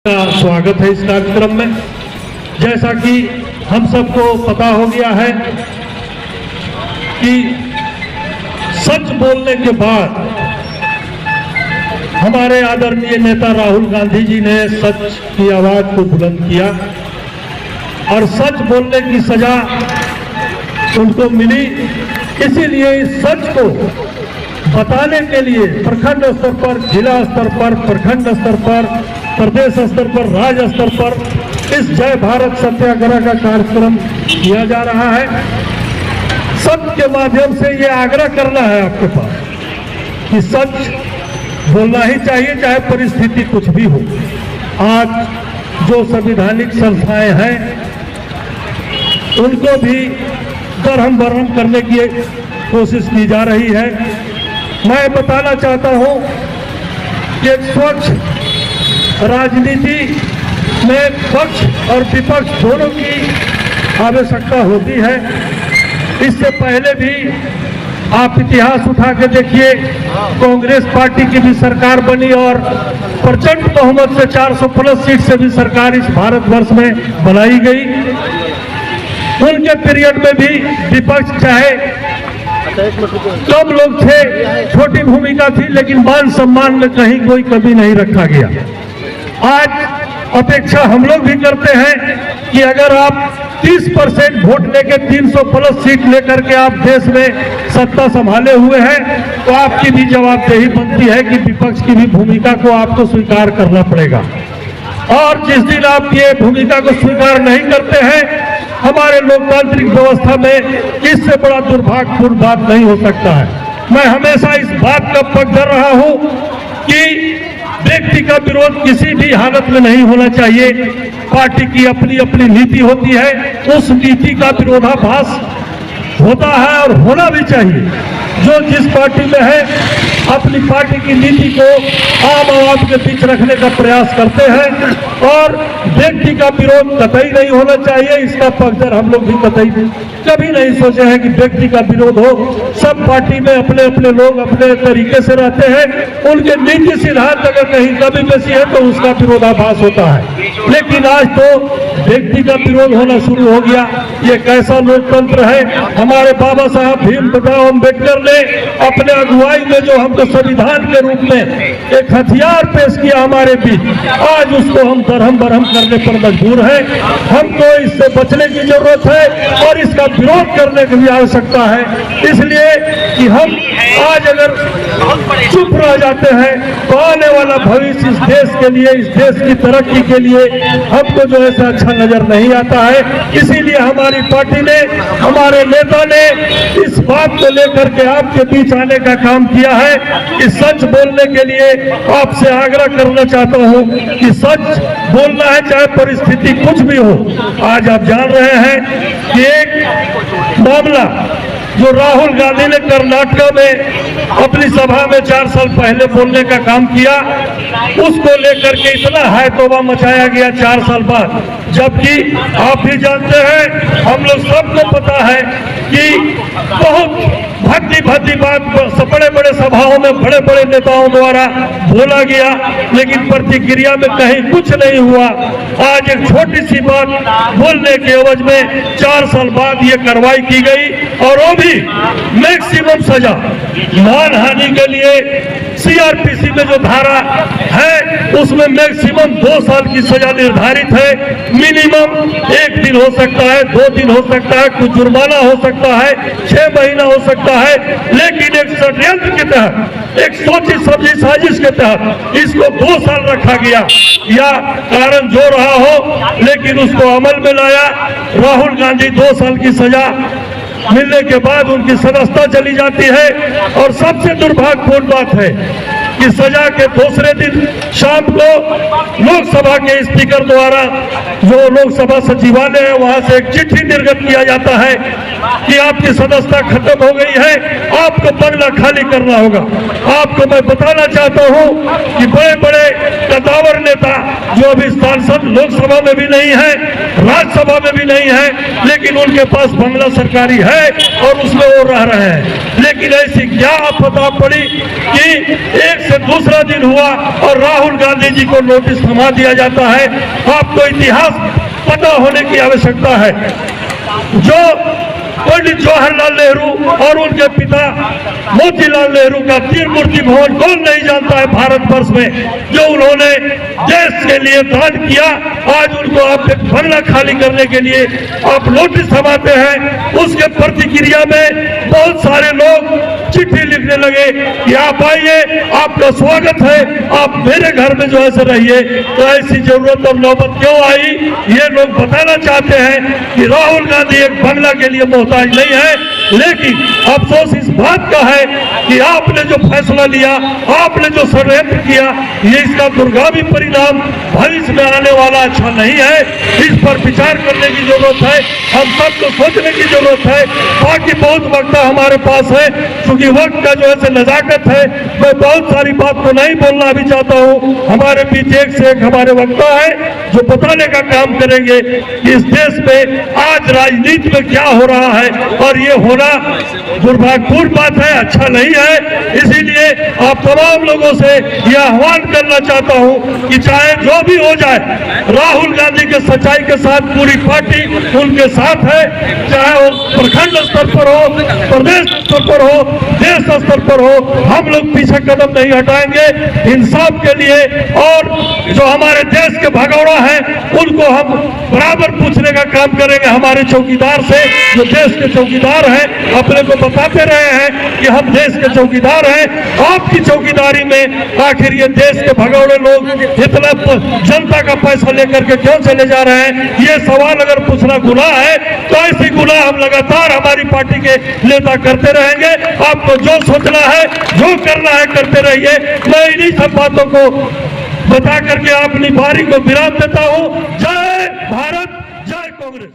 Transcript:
का स्वागत है इस कार्यक्रम में। जैसा कि हम सबको पता हो गया है कि सच बोलने के बाद हमारे आदरणीय नेता राहुल गांधी जी ने सच की आवाज को बुलंद किया और सच बोलने की सजा उनको मिली। इसीलिए इस सच को बताने के लिए प्रखंड स्तर पर, जिला स्तर पर, प्रखंड स्तर पर, प्रदेश स्तर पर, राज्य स्तर पर इस जय भारत सत्याग्रह का कार्यक्रम किया जा रहा है। सत्य के माध्यम से ये आग्रह करना है आपके पास कि सच बोलना ही चाहिए, चाहे परिस्थिति कुछ भी हो। आज जो संवैधानिक संस्थाएं हैं उनको भी दरहम बरहम करने की कोशिश की जा रही है। मैं बताना चाहता हूं कि एक स्वच्छ राजनीति में पक्ष और विपक्ष दोनों की आवश्यकता होती है। इससे पहले भी आप इतिहास उठा के देखिए, कांग्रेस पार्टी की भी सरकार बनी और प्रचंड बहुमत से 400 प्लस सीट से भी सरकार इस भारतवर्ष में बनाई गई। उनके पीरियड में भी विपक्ष चाहे कम लोग थे, छोटी भूमिका थी, लेकिन मान सम्मान में कहीं कोई कमी नहीं रखा गया। आज अपेक्षा हम लोग भी करते हैं कि अगर आप 30% वोट लेके 300 प्लस सीट लेकर के आप देश में सत्ता संभाले हुए हैं, तो आपकी भी जवाबदेही बनती है कि विपक्ष की भी भूमिका को आपको स्वीकार करना पड़ेगा। और जिस दिन आप ये भूमिका को स्वीकार नहीं करते हैं, हमारे लोकतांत्रिक व्यवस्था में इससे बड़ा दुर्भाग्यपूर्ण बात नहीं हो सकता है। मैं हमेशा इस बात का पक्षधर रहा हूं कि व्यक्ति का विरोध किसी भी हालत में नहीं होना चाहिए। पार्टी की अपनी अपनी नीति होती है, उस नीति का विरोधाभास होता है और होना भी चाहिए। जो जिस पार्टी में है अपनी पार्टी की नीति को आम आवाम के बीच रखने का प्रयास करते हैं और व्यक्ति का विरोध कतई नहीं होना चाहिए। इसका पक्षधर हम लोग भी कतई कभी नहीं सोचे हैं कि व्यक्ति का विरोध हो। सब पार्टी में अपने अपने लोग अपने तरीके से रहते हैं, उनके नीति सिद्धांत अगर कहीं कभी बेसी है तो उसका विरोधाभास होता है। लेकिन आज तो व्यक्ति का विरोध होना शुरू हो गया। ये कैसा लोकतंत्र है? हमारे बाबा साहब भीमराव अम्बेडकर ने अपने अगुवाई में जो हमको संविधान के रूप में एक हथियार पेश किया हमारे बीच, आज उसको हम दरहम बरहम करने पर मजबूर हैं। हमको इससे बचने की जरूरत है और इसका विरोध करने की भी आवश्यकता है। इसलिए कि हम आज अगर चुप रह जाते हैं तो आने वाला भविष्य इस देश के लिए, इस देश की तरक्की के लिए हमको जो है अच्छा नजर नहीं आता है। इसीलिए हमारी पार्टी ने, हमारे नेता ने इस बात को लेकर के आपके बीच आने का काम किया है कि सच बोलने के लिए आपसे आग्रह करना चाहता हूं कि सच बोलना है, चाहे परिस्थिति कुछ भी हो। आज आप जान रहे हैं कि एक मामला जो राहुल गांधी ने कर्नाटक में अपनी सभा में 4 साल पहले बोलने का काम किया, उसको लेकर के इतना हाय तौबा मचाया गया 4 साल बाद। जबकि आप भी जानते हैं, हम लोग सबको पता है कि बहुत भद्दी बात बड़े बड़े सभाओं में बड़े बड़े नेताओं द्वारा बोला गया, लेकिन प्रतिक्रिया में कहीं कुछ नहीं हुआ। आज एक छोटी सी बात बोलने के एवज में 4 साल बाद ये कार्रवाई की गई और वो भी मैक्सिमम सजा मानहानि के लिए सीआरपीसी में जो धारा है उसमें मैक्सिमम 2 साल की सजा निर्धारित है। मिनिमम 1 दिन हो सकता है, 2 दिन हो सकता है, कुछ जुर्माना हो सकता है, 6 महीना हो सकता है। लेकिन एक षड्यंत्र के तहत, एक सोची समझी साजिश के तहत इसको 2 साल रखा गया। या कारण जो रहा हो, लेकिन उसको अमल में लाया। राहुल गांधी 2 साल की सजा मिलने के बाद उनकी सदस्यता चली जाती है। और सबसे दुर्भाग्यपूर्ण बात है कि सजा के दूसरे दिन शाम को लोकसभा के स्पीकर द्वारा, जो लोकसभा सचिवालय है, वहां से एक चिट्ठी निर्गत किया जाता है कि आपकी सदस्यता खत्म हो गई है, आपको बंगला खाली करना होगा। आपको मैं बताना चाहता हूं कि बड़े बड़े कदावर नेता जो अभी सांसद लोकसभा में भी नहीं है, राज्यसभा में भी नहीं है, लेकिन उनके पास बंगला सरकारी है और उसमें वो रह रहे हैं। लेकिन ऐसी क्या आपदा पड़ी कि एक से दूसरा दिन हुआ और राहुल गांधी जी को नोटिस थमा दिया जाता है। आपको इतिहास पता होने की आवश्यकता है। जो पंडित जवाहरलाल नेहरू और उनके पिता मोतीलाल नेहरू का तीन मूर्ति भवन कौन नहीं जानता है भारतवर्ष में, जो उन्होंने देश के लिए दान किया। आज उनको आप एक बंगला खाली करने के लिए आप नोटिस थमाते हैं। उसके प्रतिक्रिया में बहुत सारे लोग चिट्ठी लिखने लगे कि आप आइए, आपका स्वागत है, आप मेरे घर में जो है रहिए। तो ऐसी जरूरत और नौबत क्यों आई? ये लोग बताना चाहते हैं कि राहुल गांधी एक बंगला के लिए मोहताज नहीं है। लेकिन अफसोस इस बात का है कि आपने जो फैसला लिया, आपने जो षड्यंत्र किया, ये इसका दुर्गामी परिणाम भविष्य में आने वाला अच्छा नहीं है। इस पर विचार करने की जरूरत है, हम सबको सोचने की जरूरत है। बाकी बहुत वक्त हमारे पास है, क्योंकि वक्त का जो है नजाकत है। मैं बहुत सारी बात को नहीं बोलना भी चाहता हूँ। हमारे बीच एक से एक हमारे वक्ता है जो बताने का काम करेंगे कि इस देश में आज राजनीति में क्या हो रहा है, और ये होना दुर्भाग्यपूर्ण बात है, अच्छा नहीं है। इसीलिए आप तमाम लोगों से यह आह्वान करना चाहता हूं कि चाहे जो भी हो जाए, राहुल गांधी के सच्चाई के साथ पूरी पार्टी उनके साथ है। चाहे वो प्रखंड स्तर पर हो, प्रदेश स्तर पर हो, देश स्तर पर हो, हम लोग पीछे कदम नहीं हटाएंगे। इंसाफ के लिए और जो हमारे देश के भगौड़ा हैं उनको हम बराबर पूछने का काम करेंगे। हमारे चौकीदार से, जो देश के चौकीदार हैं, अपने को बताते रहे हैं कि हम देश के चौकीदार हैं। आपकी चौकीदारी में आखिर ये देश के भगौड़े लोग इतना जनता का पैसा लेकर के क्यों चले जा रहे हैं? ये सवाल अगर पूछना गुनाह है तो ऐसी गुनाह हम लगातार हमारी पार्टी के नेता करते रहेंगे। आपको जो सोचना है, जो करना है, करते रहिए। मैं इन्हीं सब बातों को बता करके अपनी बारी को विराम देता हूँ। जय भारत, जय कांग्रेस।